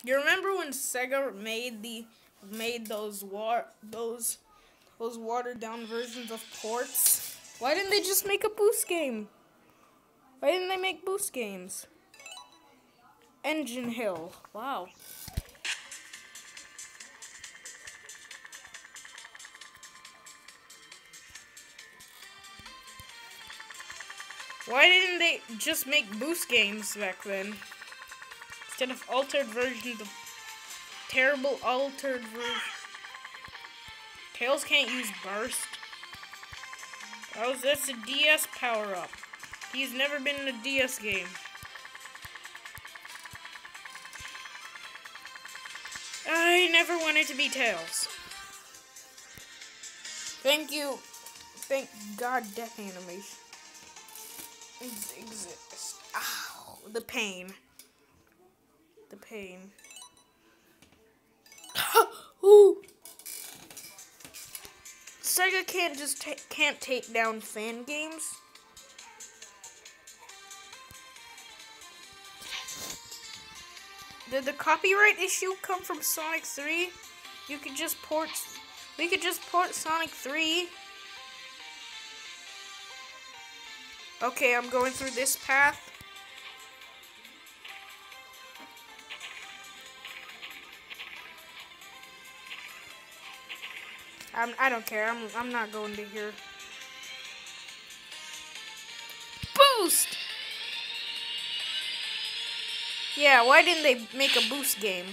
You remember when Sega made those watered down versions of ports? Why didn't they just make a boost game? Why didn't they make boost games? Engine Hill. Wow. Why didn't they just make boost games back then? Instead of altered versions of terrible altered versions. Tails can't use burst. Oh, that's a DS power-up. He's never been in a DS game. I never wanted to be Tails. Thank you. Thank God death animation exists. Ow, the pain. The pain. Ooh. Sega can't take down fan games. Did the copyright issue come from Sonic 3? We could just port Sonic 3. Okay, I'm going through this path. I don't care. I'm not going to here. Boost! Yeah, why didn't they make a boost game?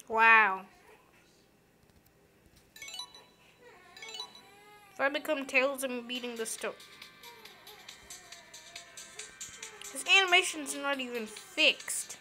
Wow. If I become Tails, I'm beating the stone. His animation's not even fixed.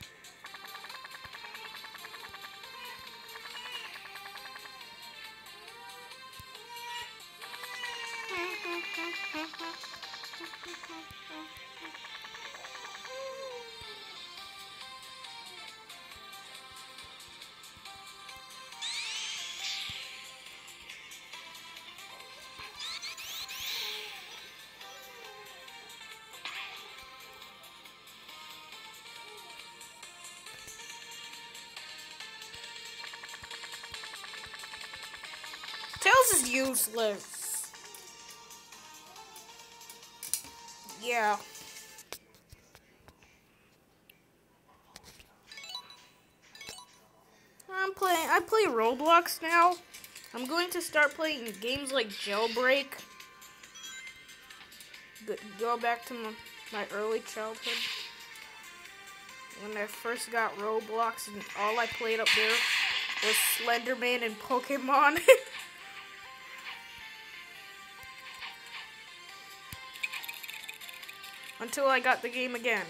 Tails is useless. Yeah. I play Roblox now. I'm going to start playing games like Jailbreak. Go back to my early childhood. When I first got Roblox and all I played up there was Slenderman and Pokemon. Until I got the game again.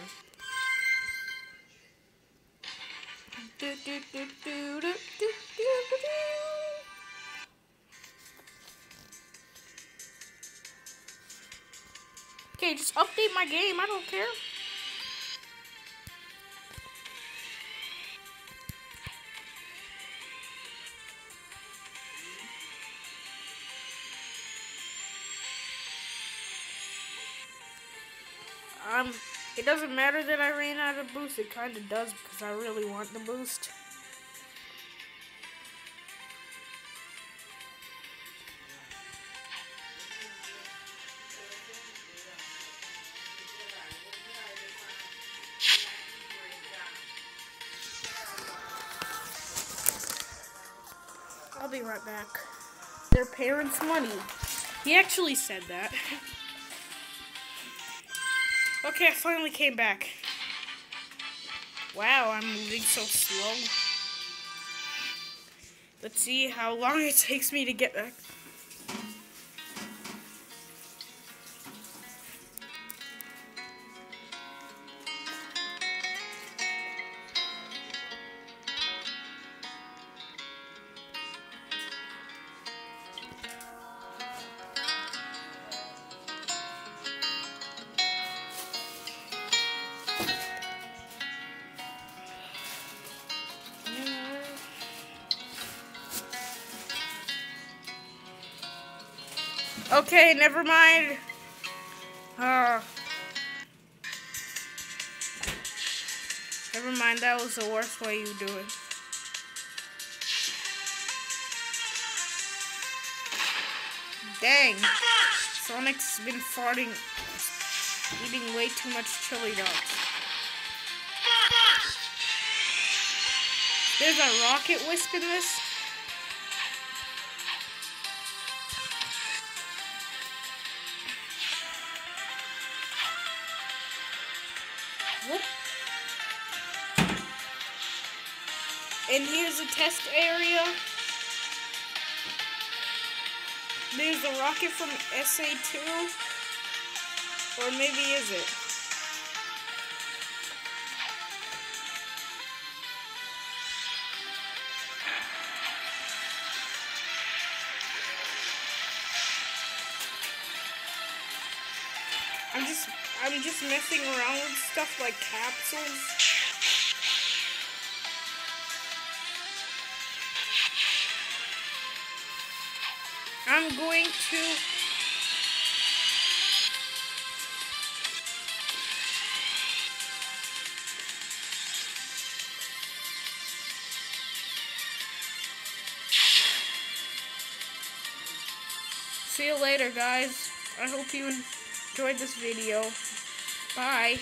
Okay, just update my game. I don't care. It doesn't matter that I ran out of boost. It kind of does because I really want the boost. I'll be right back. Their parents' money. He actually said that. Okay, I finally came back. Wow, I'm moving so slow. Let's see how long it takes me to get back. Okay, never mind. Never mind, that was the worst way you do it. Dang. Sonic's been farting, eating way too much chili dogs. There's a rocket wisp in this. Whoop. And here's a test area. There's a rocket from SA2. Or maybe is it? I'm just messing around with stuff like capsules. I'm going to see you later, guys. I hope you enjoyed this video. Bye.